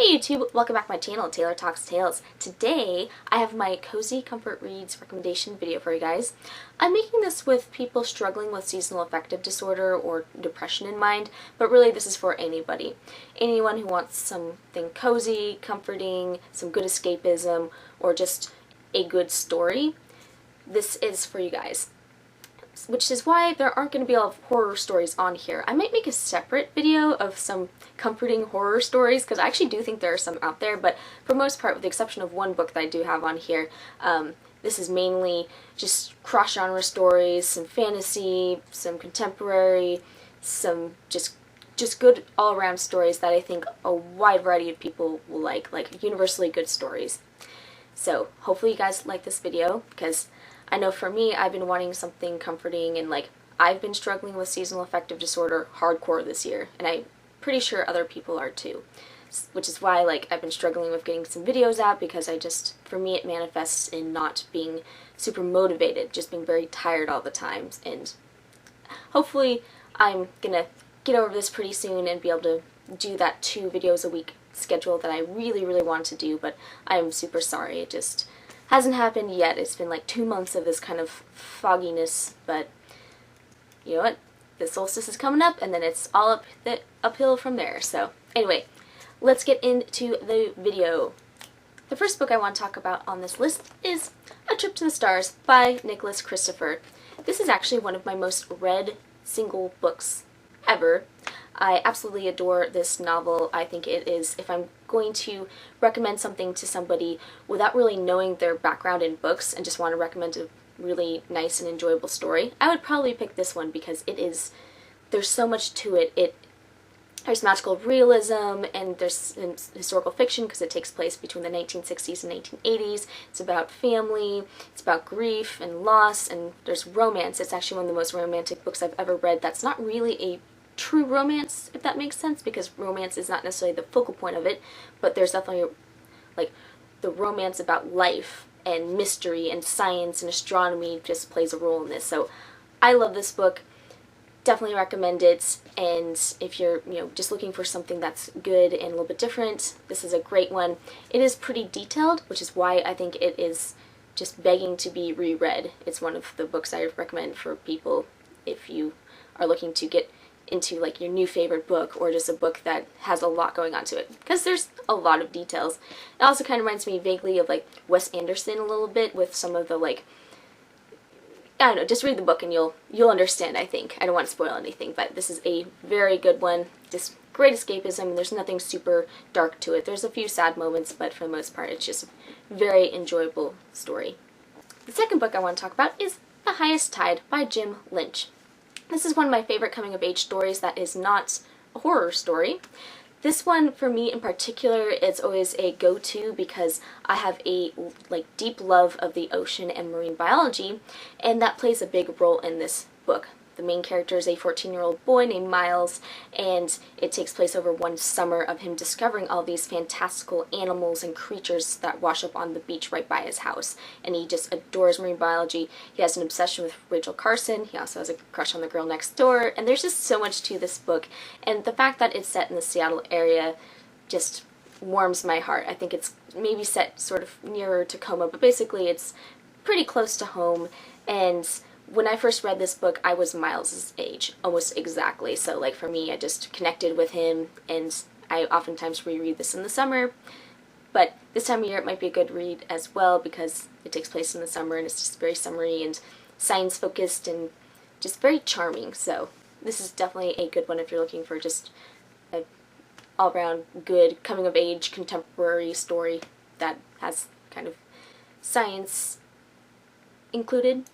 Hey YouTube, welcome back to my channel, Taylor Talks Tales. Today, I have my Cozy Comfort Reads recommendation video for you guys. I'm making this with people struggling with seasonal affective disorder or depression in mind, but really this is for anybody. Anyone who wants something cozy, comforting, some good escapism, or just a good story, this is for you guys. Which is why there aren't going to be a lot of horror stories on here. I might make a separate video of some comforting horror stories, because I actually do think there are some out there, but for most part, with the exception of one book that I do have on here, this is mainly just cross-genre stories, some fantasy, some contemporary, some just good all-around stories that I think a wide variety of people will like universally good stories. So hopefully you guys like this video, because I know for me, I've been wanting something comforting, and I've been struggling with seasonal affective disorder hardcore this year, and I'm pretty sure other people are too. Which is why I've been struggling with getting some videos out, because for me it manifests in not being super motivated, just being very tired all the time, and hopefully I'm gonna get over this pretty soon and be able to do that 2 videos a week schedule that I really want to do, but I'm super sorry, it just hasn't happened yet. It's been 2 months of this kind of fogginess, but you know what? The solstice is coming up, and then it's all uphill from there. So anyway, let's get into the video. The first book I want to talk about on this list is A Trip to the Stars by Nicholas Christopher. This is actually one of my most read single books ever. I absolutely adore this novel. I think it is, if I'm going to recommend something to somebody without really knowing their background in books and just want to recommend a really nice and enjoyable story, I would probably pick this one, because there's so much to it. There's magical realism, and there's historical fiction because it takes place between the 1960s and 1980s. It's about family, it's about grief and loss, and there's romance. It's actually one of the most romantic books I've ever read that's not really a true romance, if that makes sense, because romance is not necessarily the focal point of it, but there's definitely the romance about life and mystery and science and astronomy just plays a role in this. So I love this book, definitely recommend it, and if you're just looking for something that's good and a little bit different, this is a great one. It is pretty detailed, which is why I think it is just begging to be reread. It's one of the books I recommend for people if you are looking to get into your new favorite book, or just a book that has a lot going on to it, because there's a lot of details. It also kind of reminds me vaguely of Wes Anderson a little bit, with some of the I don't know, just read the book and you'll understand, I think. I don't want to spoil anything, but this is a very good one. Just great escapism, and there's nothing super dark to it. There's a few sad moments, but for the most part it's just a very enjoyable story. The second book I want to talk about is The Highest Tide by Jim Lynch. This is one of my favorite coming-of-age stories that is not a horror story. This one, for me in particular, is always a go-to because I have a deep love of the ocean and marine biology, and that plays a big role in this book. The main character is a 14-year-old boy named Miles, and it takes place over one summer of him discovering all these fantastical animals and creatures that wash up on the beach right by his house. And he just adores marine biology. He has an obsession with Rachel Carson. He also has a crush on the girl next door, and there's just so much to this book. And the fact that it's set in the Seattle area just warms my heart. I think it's maybe set sort of nearer Tacoma, but basically it's pretty close to home. And when I first read this book, I was Miles's age, almost exactly. So for me, I just connected with him, and I oftentimes reread this in the summer. But this time of year it might be a good read as well, because it takes place in the summer and it's just very summery and science focused and just very charming. So this is definitely a good one if you're looking for just an all-around good coming of age contemporary story that has kind of science included.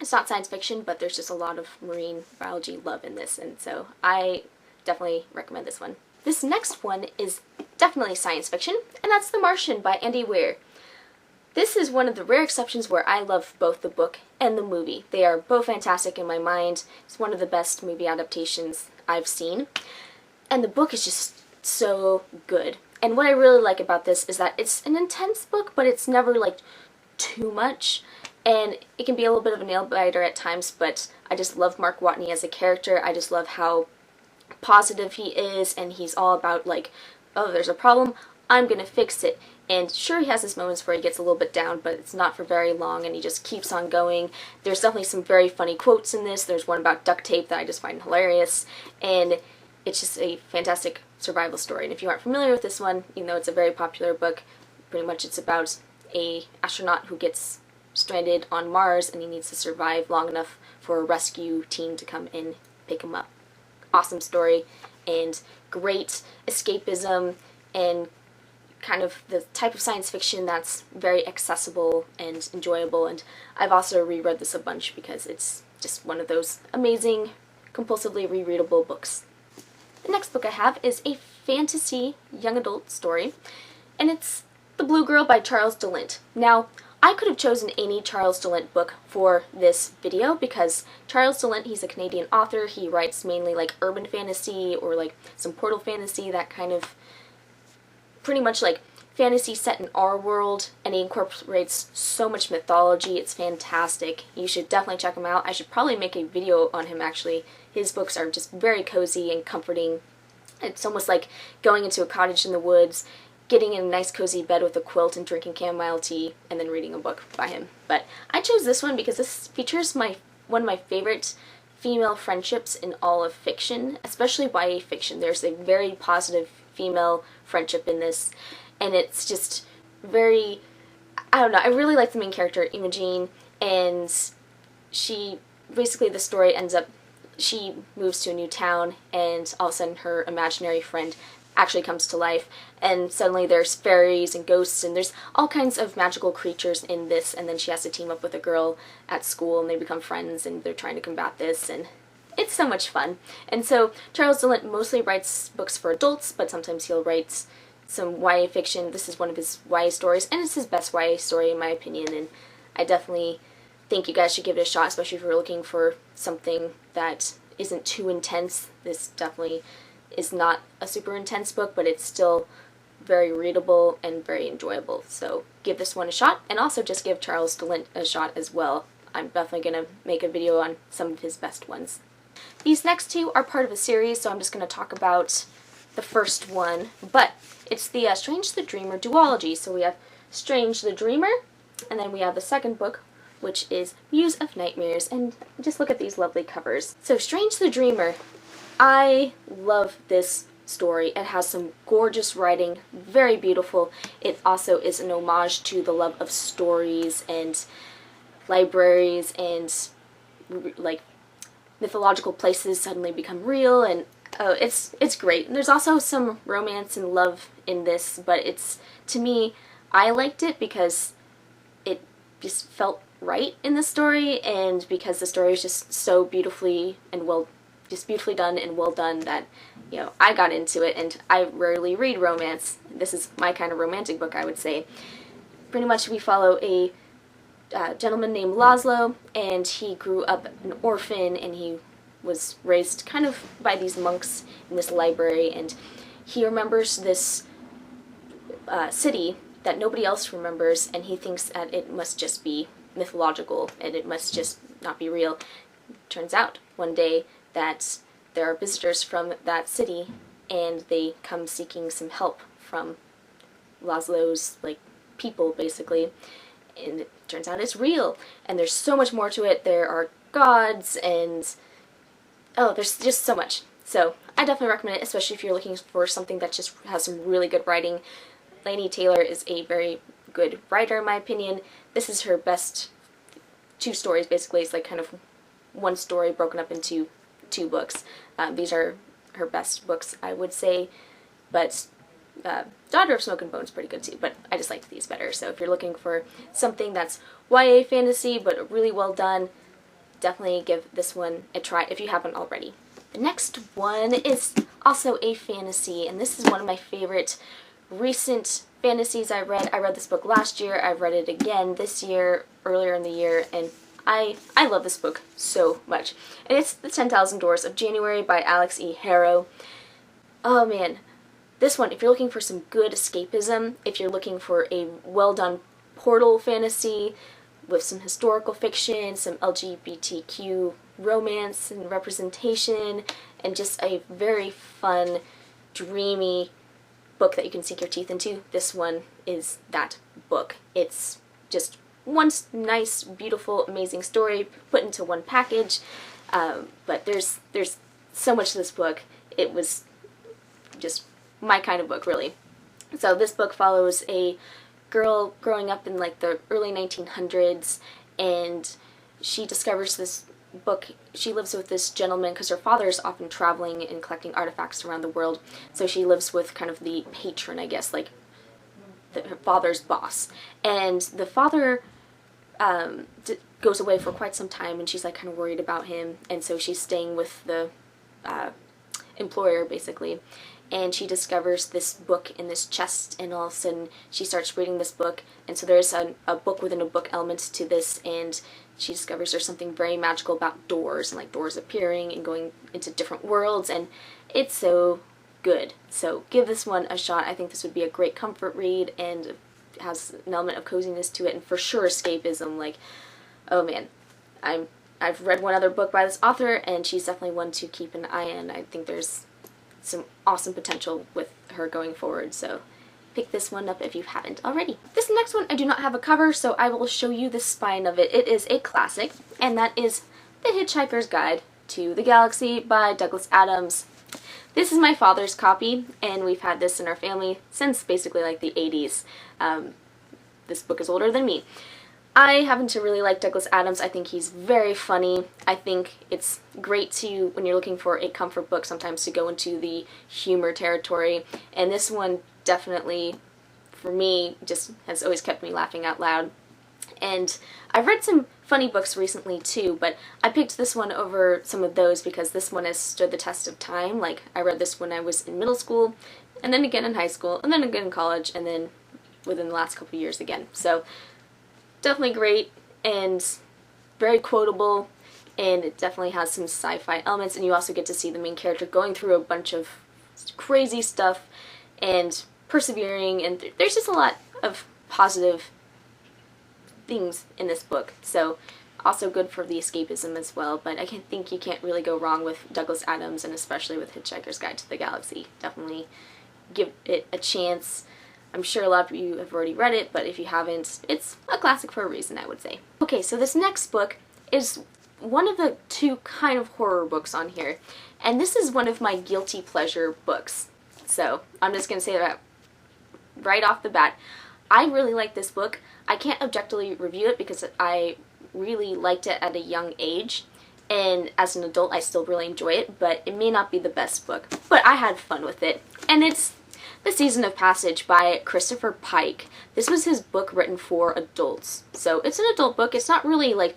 It's not science fiction, but there's just a lot of marine biology love in this, and so I definitely recommend this one. This next one is definitely science fiction, and that's The Martian by Andy Weir. This is one of the rare exceptions where I love both the book and the movie. They are both fantastic in my mind. It's one of the best movie adaptations I've seen, and the book is just so good. And what I really like about this is that it's an intense book, but it's never too much. And it can be a little bit of a nail-biter at times, but I just love Mark Watney as a character. I just love how positive he is, and he's all about oh, there's a problem, I'm gonna fix it. And sure, he has his moments where he gets a little bit down, but it's not for very long, and he just keeps on going. There's definitely some very funny quotes in this. There's one about duct tape that I just find hilarious, and it's just a fantastic survival story. And if you aren't familiar with this one, even though it's a very popular book, pretty much it's about a astronaut who gets stranded on Mars, and he needs to survive long enough for a rescue team to come and pick him up. Awesome story, and great escapism, and kind of the type of science fiction that's very accessible and enjoyable. And I've also reread this a bunch because it's just one of those amazing, compulsively rereadable books. The next book I have is a fantasy young adult story, and it's The Blue Girl by Charles DeLint. Now, I could have chosen any Charles DeLint book for this video because Charles DeLint, he's a Canadian author. He writes mainly like urban fantasy or like some portal fantasy, that kind of pretty much like fantasy set in our world, and he incorporates so much mythology. It's fantastic. You should definitely check him out. I should probably make a video on him actually. His books are just very cozy and comforting. It's almost like going into a cottage in the woods, getting in a nice cozy bed with a quilt and drinking chamomile tea, and then reading a book by him. But I chose this one because this features one of my favorite female friendships in all of fiction, especially YA fiction. There's a very positive female friendship in this, and it's just very, I don't know, I really like the main character, Imogene, and she, basically the story ends up, she moves to a new town, and all of a sudden her imaginary friend actually comes to life, and suddenly there's fairies and ghosts, and there's all kinds of magical creatures in this, and then she has to team up with a girl at school, and they become friends, and they're trying to combat this, and it's so much fun. And so Charles DeLint mostly writes books for adults, but sometimes he'll write some YA fiction. This is one of his YA stories, and it's his best YA story in my opinion, and I definitely think you guys should give it a shot, especially if you're looking for something that isn't too intense. This definitely is not a super intense book, but it's still very readable and very enjoyable. So give this one a shot, and also just give Charles DeLint a shot as well. I'm definitely going to make a video on some of his best ones. These next two are part of a series, so I'm just going to talk about the first one, but it's the Strange the Dreamer duology. So we have Strange the Dreamer, and then we have the second book, which is Muse of Nightmares, and just look at these lovely covers. So Strange the Dreamer, I love this story. It has some gorgeous writing, very beautiful. It also is an homage to the love of stories and libraries, and like mythological places suddenly become real, and oh, it's great. And there's also some romance and love in this, but it's, to me, I liked it because it just felt right in the story, and because the story is just so beautifully and beautifully done and well done that, you know, I got into it. And I rarely read romance. This is my kind of romantic book, I would say. Pretty much we follow a gentleman named Laszlo, and he grew up an orphan, and he was raised kind of by these monks in this library, and he remembers this city that nobody else remembers, and he thinks that it must just be mythological and it must just not be real. Turns out one day that there are visitors from that city, and they come seeking some help from Laszlo's like people, basically, and it turns out it's real, and there's so much more to it. There are gods, and oh, there's just so much. So I definitely recommend it, especially if you're looking for something that just has some really good writing. Laini Taylor is a very good writer, in my opinion. This is her best two stories, basically. It's like kind of one story broken up into two books. These are her best books, I would say, but Daughter of Smoke and Bone is pretty good too, but I just liked these better. So if you're looking for something that's YA fantasy but really well done, definitely give this one a try if you haven't already. The next one is also a fantasy, and this is one of my favorite recent fantasies I read. I read this book last year, I read it again this year, earlier in the year, and I love this book so much. And it's The 10,000 Doors of January by Alex E. Harrow. Oh man, this one, if you're looking for some good escapism, if you're looking for a well-done portal fantasy with some historical fiction, some LGBTQ romance and representation, and just a very fun, dreamy book that you can sink your teeth into, this one is that book. It's just one nice, beautiful, amazing story put into one package, but there's so much to this book. It was just my kind of book, really. So this book follows a girl growing up in like the early 1900s, and she discovers this book. She lives with this gentleman because her father is often traveling and collecting artifacts around the world, so she lives with kind of the patron, I guess, like her father's boss. And the father goes away for quite some time, and she's like kind of worried about him, and so she's staying with the employer basically, and she discovers this book in this chest, and all of a sudden she starts reading this book, and so there's a book within a book element to this, and she discovers there's something very magical about doors, and like doors appearing and going into different worlds, and it's so good. So give this one a shot. I think this would be a great comfort read, and it has an element of coziness to it, and for sure escapism. Like, oh man, I've read one other book by this author, and she's definitely one to keep an eye on. I think there's some awesome potential with her going forward, so pick this one up if you haven't already. This next one, I do not have a cover, so I will show you the spine of it. It is a classic, and that is The Hitchhiker's Guide to the Galaxy by Douglas Adams. This is my father's copy, and we've had this in our family since basically like the 80s. This book is older than me. I happen to really like Douglas Adams. I think he's very funny. I think it's great to, when you're looking for a comfort book, sometimes to go into the humor territory, and this one definitely, for me, just has always kept me laughing out loud. And I've read some funny books recently too, but I picked this one over some of those because this one has stood the test of time. Like, I read this when I was in middle school, and then again in high school, and then again in college, and then within the last couple of years again. So definitely great and very quotable, and it definitely has some sci-fi elements, and you also get to see the main character going through a bunch of crazy stuff and persevering, and there's just a lot of positive things in this book. So also good for the escapism as well, but I think you can't really go wrong with Douglas Adams, and especially with Hitchhiker's Guide to the Galaxy. Definitely give it a chance. I'm sure a lot of you have already read it, but if you haven't, it's a classic for a reason, I would say. Okay, so this next book is one of the two kind of horror books on here, and this is one of my guilty pleasure books. So I'm just going to say that right off the bat. I really like this book. I can't objectively review it because I really liked it at a young age, and as an adult I still really enjoy it, but it may not be the best book. But I had fun with it, and it's The Season of Passage by Christopher Pike. This was his book written for adults. So it's an adult book. It's not really like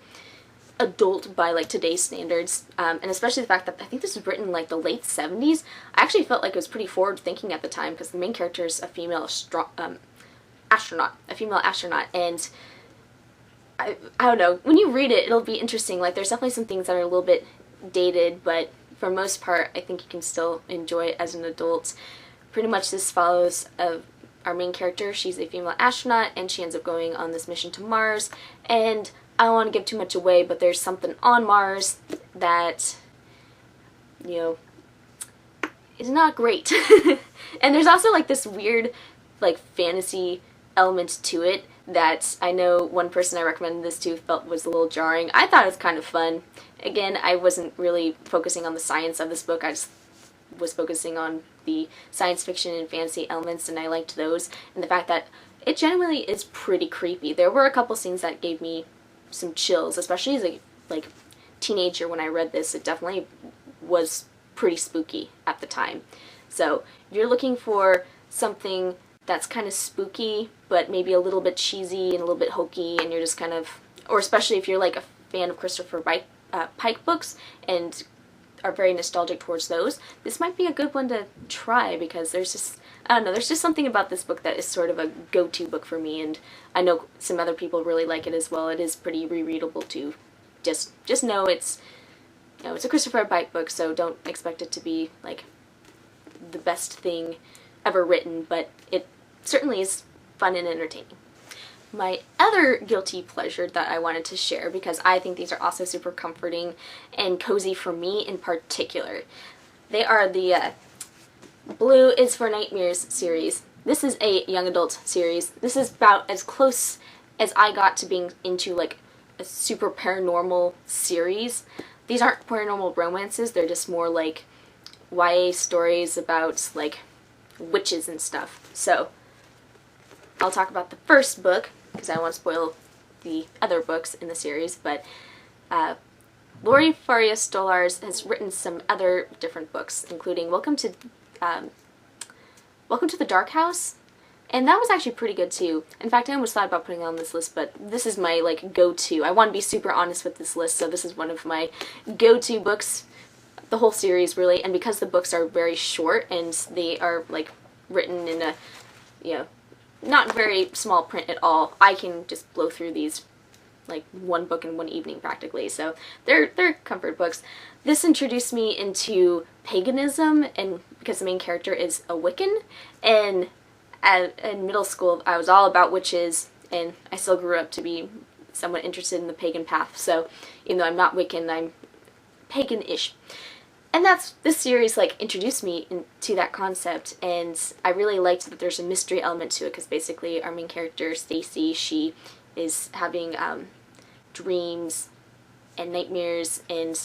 adult by like today's standards, and especially the fact that I think this was written in like the late 70s. I actually felt like it was pretty forward thinking at the time because the main character is a female astronaut, and I don't know, when you read it, it'll be interesting. Like, there's definitely some things that are a little bit dated, but for most part I think you can still enjoy it as an adult. Pretty much this follows our main character. She's a female astronaut, and she ends up going on this mission to Mars, and I don't want to give too much away, but there's something on Mars that, you know, is not great. And there's also like this weird like fantasy element to it that I know one person I recommended this to felt was a little jarring. I thought it was kind of fun. Again, I wasn't really focusing on the science of this book. I just was focusing on the science fiction and fantasy elements, and I liked those, and the fact that it genuinely is pretty creepy. There were a couple scenes that gave me some chills, especially as a like teenager when I read this. It definitely was pretty spooky at the time. So if you're looking for something that's kind of spooky but maybe a little bit cheesy and a little bit hokey, and you're just kind of, or especially if you're like a fan of Christopher Pike books and are very nostalgic towards those, this might be a good one to try, because there's just, I don't know, there's just something about this book that is sort of a go-to book for me, and I know some other people really like it as well. It is pretty rereadable too. Just know it's, you know, it's a Christopher Pike book, so don't expect it to be like the best thing ever written, but it certainly is fun and entertaining. My other guilty pleasure that I wanted to share, because I think these are also super comforting and cozy for me in particular, they are the Blue is for Nightmares series. This is a young adult series. This is about as close as I got to being into like a super paranormal series. These aren't paranormal romances, they're just more like YA stories about like witches and stuff. So I'll talk about the first book because I don't want to spoil the other books in the series, but Lori Faria Stolars has written some other different books, including Welcome to the Dark House, and that was actually pretty good too. In fact, I almost thought about putting it on this list, but this is my like go-to. I want to be super honest with this list, so this is one of my go-to books, the whole series really, and because the books are very short and they are like written in a, you know, not very small print at all, I can just blow through these like one book in one evening practically. So they're comfort books. This introduced me into paganism, and because the main character is a Wiccan, and in middle school I was all about witches, and I still grew up to be somewhat interested in the pagan path. So even though I'm not Wiccan, I'm pagan-ish. And this series like introduced me into that concept, and I really liked that there's a mystery element to it, because basically our main character, Stacy, she is having dreams and nightmares and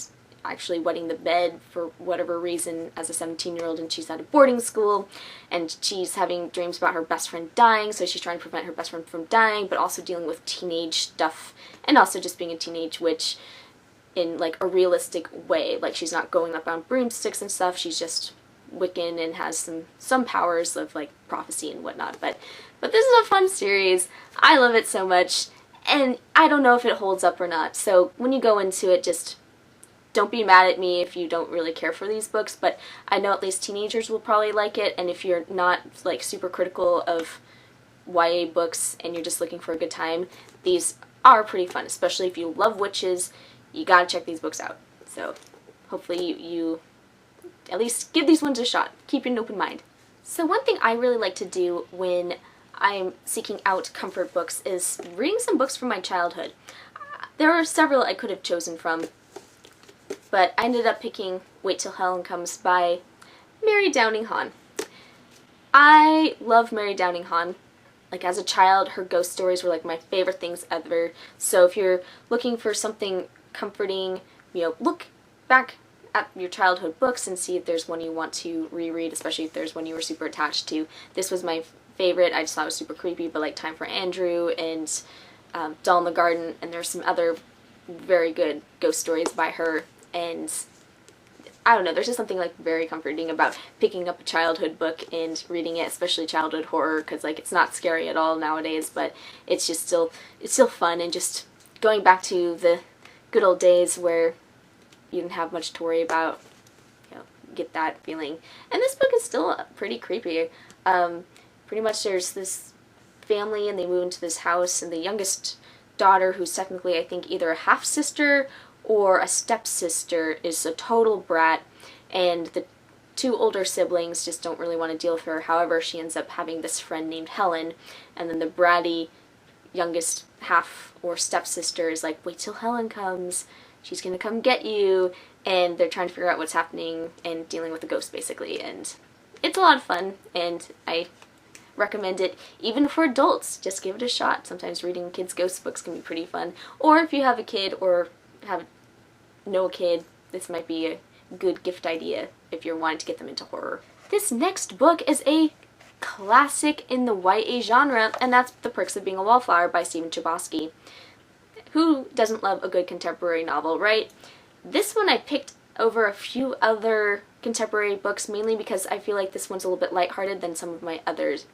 actually wetting the bed for whatever reason as a 17-year-old, and she's at a boarding school, and she's having dreams about her best friend dying, so she's trying to prevent her best friend from dying, but also dealing with teenage stuff, and also just being a teenage witch in like a realistic way. Like, she's not going up on broomsticks and stuff, she's just Wiccan and has some powers of like prophecy and whatnot. But this is a fun series. I love it so much, and I don't know if it holds up or not. So when you go into it, just don't be mad at me if you don't really care for these books, but I know at least teenagers will probably like it, and if you're not like super critical of YA books and you're just looking for a good time, these are pretty fun, especially if you love witches. You gotta check these books out. So hopefully you at least give these ones a shot. Keep an open mind. So one thing I really like to do when I'm seeking out comfort books is reading some books from my childhood. There are several I could have chosen from, but I ended up picking Wait Till Helen Comes by Mary Downing Hahn. I love Mary Downing Hahn. Like, as a child, her ghost stories were like my favorite things ever. So if you're looking for something comforting, you know, look back at your childhood books and see if there's one you want to reread, especially if there's one you were super attached to. This was my favorite. I just thought it was super creepy, but like Time for Andrew and Doll in the Garden, and there's some other very good ghost stories by her, and I don't know, there's just something like very comforting about picking up a childhood book and reading it, especially childhood horror, because like it's not scary at all nowadays, but it's just still fun, and just going back to the good old days where you didn't have much to worry about, you know, get that feeling. And this book is still pretty creepy. Pretty much there's this family and they move into this house, and the youngest daughter, who's technically I think either a half-sister or a stepsister, is a total brat, and the two older siblings just don't really want to deal with her. However, she ends up having this friend named Helen, and then the bratty youngest half or stepsister is like, wait till Helen comes, she's gonna come get you, and they're trying to figure out what's happening and dealing with the ghost basically, and it's a lot of fun, and I recommend it even for adults. Just give it a shot. Sometimes reading kids' ghost books can be pretty fun, or if you have a kid or know a kid, this might be a good gift idea if you're wanting to get them into horror. This next book is a classic in the YA genre, and that's The Perks of Being a Wallflower by Stephen Chbosky. Who doesn't love a good contemporary novel, right? This one I picked over a few other contemporary books, mainly because I feel like this one's a little bit lighthearted than some of my others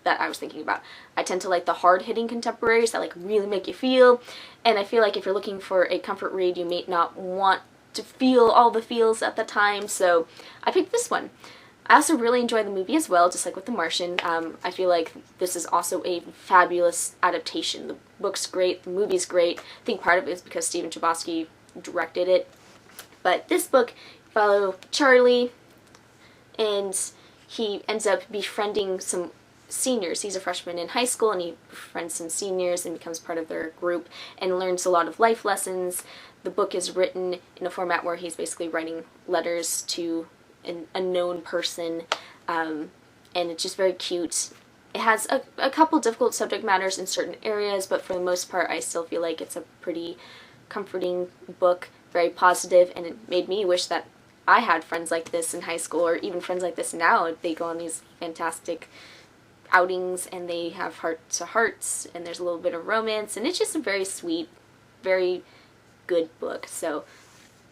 that I was thinking about. I tend to like the hard-hitting contemporaries that like really make you feel, and I feel like if you're looking for a comfort read, you may not want to feel all the feels at the time, so I picked this one. I also really enjoy the movie as well, just like with The Martian. I feel like this is also a fabulous adaptation. The book's great, the movie's great. I think part of it is because Stephen Chbosky directed it. But this book follows Charlie, and he ends up befriending some seniors. He's a freshman in high school, and he befriends some seniors and becomes part of their group and learns a lot of life lessons. The book is written in a format where he's basically writing letters to an unknown person, and it's just very cute. It has a couple difficult subject matters in certain areas, but for the most part I still feel like it's a pretty comforting book, very positive, and it made me wish that I had friends like this in high school, or even friends like this now. They go on these fantastic outings and they have heart-to-hearts and there's a little bit of romance, and it's just a very sweet, very good book. So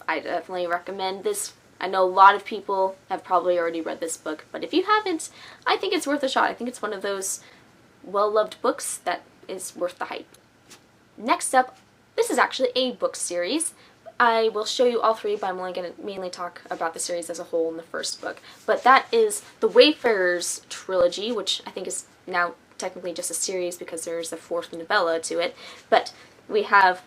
I definitely recommend this. I know a lot of people have probably already read this book, but if you haven't, I think it's worth a shot. I think it's one of those well-loved books that is worth the hype. Next up, this is actually a book series. I will show you all three, but I'm only going to mainly talk about the series as a whole in the first book. But that is the Wayfarers Trilogy, which I think is now technically just a series because there's a fourth novella to it. But we have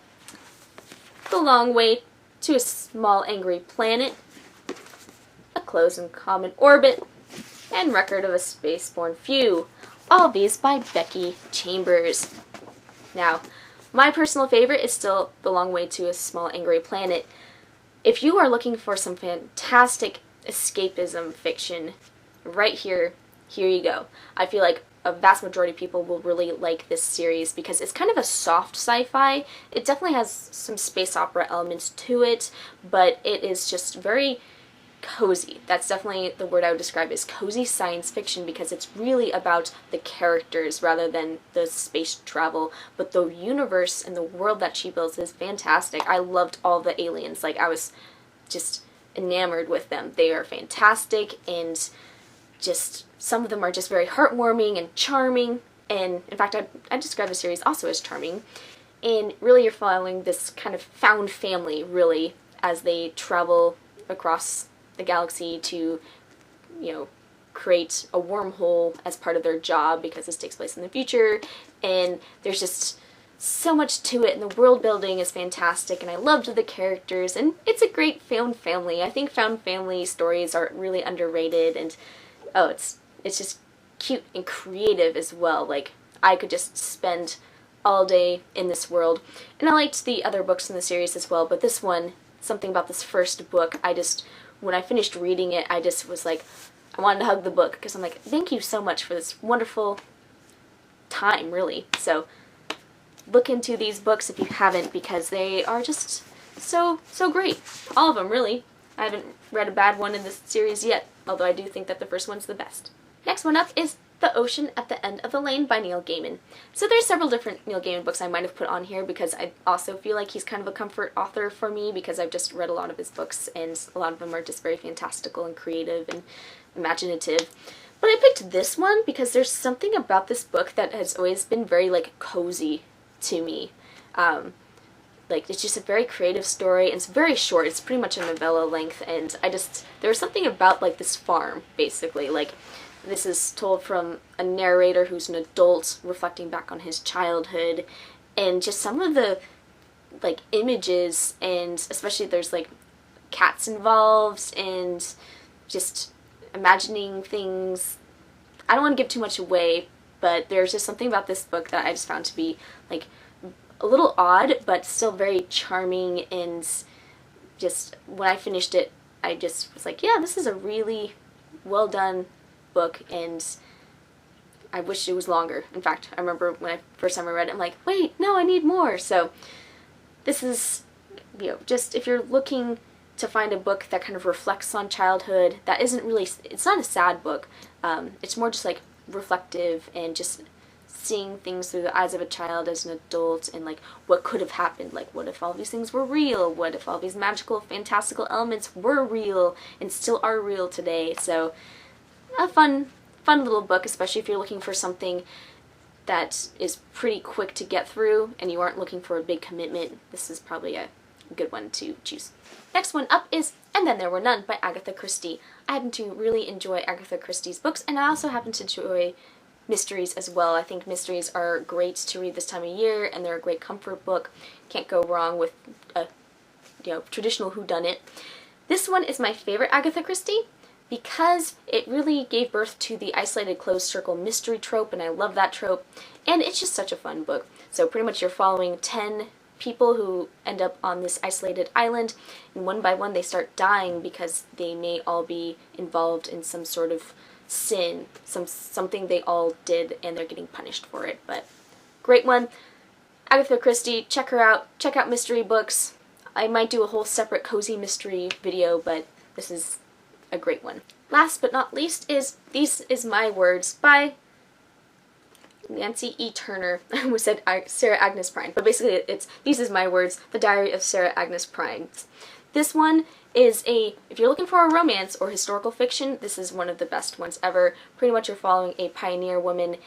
The Long Way to a Small Angry Planet, A Close and Common Orbit, and Record of a Spaceborne Few. All of these by Becky Chambers. Now, my personal favorite is still The Long Way to a Small Angry Planet. If you are looking for some fantastic escapism fiction, right here you go. I feel like a vast majority of people will really like this series because it's kind of a soft sci-fi. It definitely has some space opera elements to it, but it is just very cozy. That's definitely the word I would describe as cozy science fiction, because it's really about the characters rather than the space travel. But the universe and the world that she builds is fantastic. I loved all the aliens. Like, I was just enamored with them. They are fantastic, and just some of them are just very heartwarming and charming. And in fact, I describe the series also as charming. And really, you're following this kind of found family, really, as they travel across the galaxy to, you know, create a wormhole as part of their job, because this takes place in the future, and there's just so much to it, and the world building is fantastic, and I loved the characters, and it's a great found family. I think found family stories are really underrated, and oh, it's just cute and creative as well. Like, I could just spend all day in this world. And I liked the other books in the series as well, but this one, something about this first book, when I finished reading it, I just was like, I wanted to hug the book, because I'm like, thank you so much for this wonderful time, really. So look into these books if you haven't, because they are just so great. All of them, really. I haven't read a bad one in this series yet, although I do think that the first one's the best. Next one up is The Ocean at the End of the Lane by Neil Gaiman. So there's several different Neil Gaiman books I might have put on here, because I also feel like he's kind of a comfort author for me, because I've just read a lot of his books, and a lot of them are just very fantastical and creative and imaginative. But I picked this one because there's something about this book that has always been very, like, cozy to me. Like, it's just a very creative story, and it's very short. It's pretty much a novella length, and there was something about, like, this farm, basically. Like, this is told from a narrator who's an adult reflecting back on his childhood, and just some of the, like, images, and especially there's, like, cats involved, and just imagining things. I don't want to give too much away, but there's just something about this book that I just found to be, like, a little odd, but still very charming, and just when I finished it, I just was like, yeah, this is a really well done book, and I wish it was longer. In fact, I remember when first time I read it, I'm like, wait, no, I need more. So this is, you know, just if you're looking to find a book that kind of reflects on childhood, that isn't really, it's not a sad book, it's more just like reflective and just seeing things through the eyes of a child as an adult, and like what could have happened, like what if all these things were real, what if all these magical fantastical elements were real and still are real today. So a fun little book, especially if you're looking for something that is pretty quick to get through and you aren't looking for a big commitment. This is probably a good one to choose. Next one up is And Then There Were None by Agatha Christie. I happen to really enjoy Agatha Christie's books, and I also happen to enjoy mysteries as well. I think mysteries are great to read this time of year, and they're a great comfort book. Can't go wrong with a, you know, traditional whodunit. This one is my favorite Agatha Christie because it really gave birth to the isolated closed circle mystery trope, and I love that trope, and it's just such a fun book. So pretty much you're following 10 people who end up on this isolated island, and one by one they start dying because they may all be involved in some sort of sin, something they all did, and they're getting punished for it. But great one. Agatha Christie, check her out. Check out mystery books. I might do a whole separate cozy mystery video, but this is a great one. Last but not least is These Is My Words by Nancy E. Turner. I almost said Sarah Agnes Prine, but basically it's These Is My Words, The Diary of Sarah Agnes Prine. This one is if you're looking for a romance or historical fiction, this is one of the best ones ever. Pretty much you're following a pioneer woman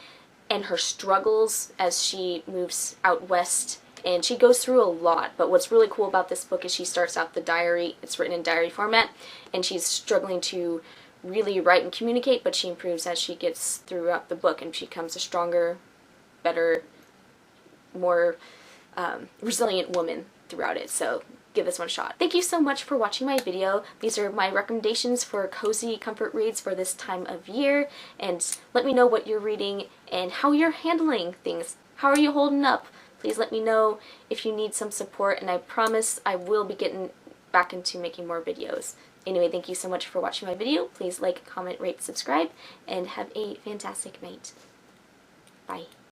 and her struggles as she moves out west, and she goes through a lot. But what's really cool about this book is she starts out the diary, it's written in diary format, and she's struggling to really write and communicate, but she improves as she gets throughout the book, and she becomes a stronger, better, more resilient woman throughout it. So give this one a shot. Thank you so much for watching my video. These are my recommendations for cozy comfort reads for this time of year, and let me know what you're reading and how you're handling things. How are you holding up? Please let me know if you need some support, and I promise I will be getting back into making more videos. Anyway, thank you so much for watching my video. Please like, comment, rate, subscribe, and have a fantastic night. Bye.